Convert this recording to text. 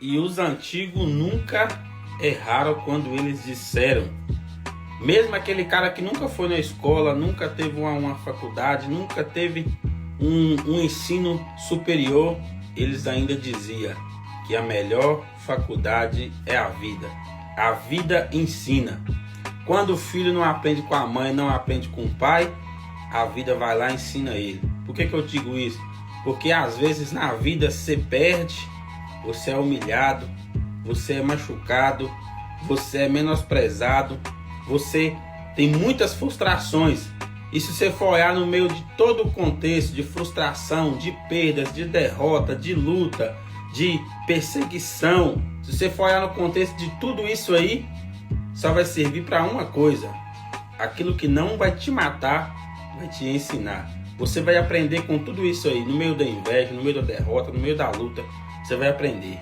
E os antigos nunca erraram quando eles disseram. Mesmo aquele cara que nunca foi na escola, nunca teve uma faculdade, nunca teve um ensino superior, eles ainda diziam que a melhor faculdade é a vida. A vida ensina. Quando o filho não aprende com a mãe, não aprende com o pai, a vida vai lá e ensina ele. Por que eu digo isso? Porque às vezes na vida você perde, você é humilhado, você é machucado, você é menosprezado, você tem muitas frustrações. E se você for olhar no meio de todo o contexto de frustração, de perdas, de derrota, de luta, de perseguição, se você for olhar no contexto de tudo isso aí, só vai servir para uma coisa: aquilo que não vai te matar, vai te ensinar. Você vai aprender com tudo isso aí, no meio da inveja, no meio da derrota, no meio da luta, você vai aprender.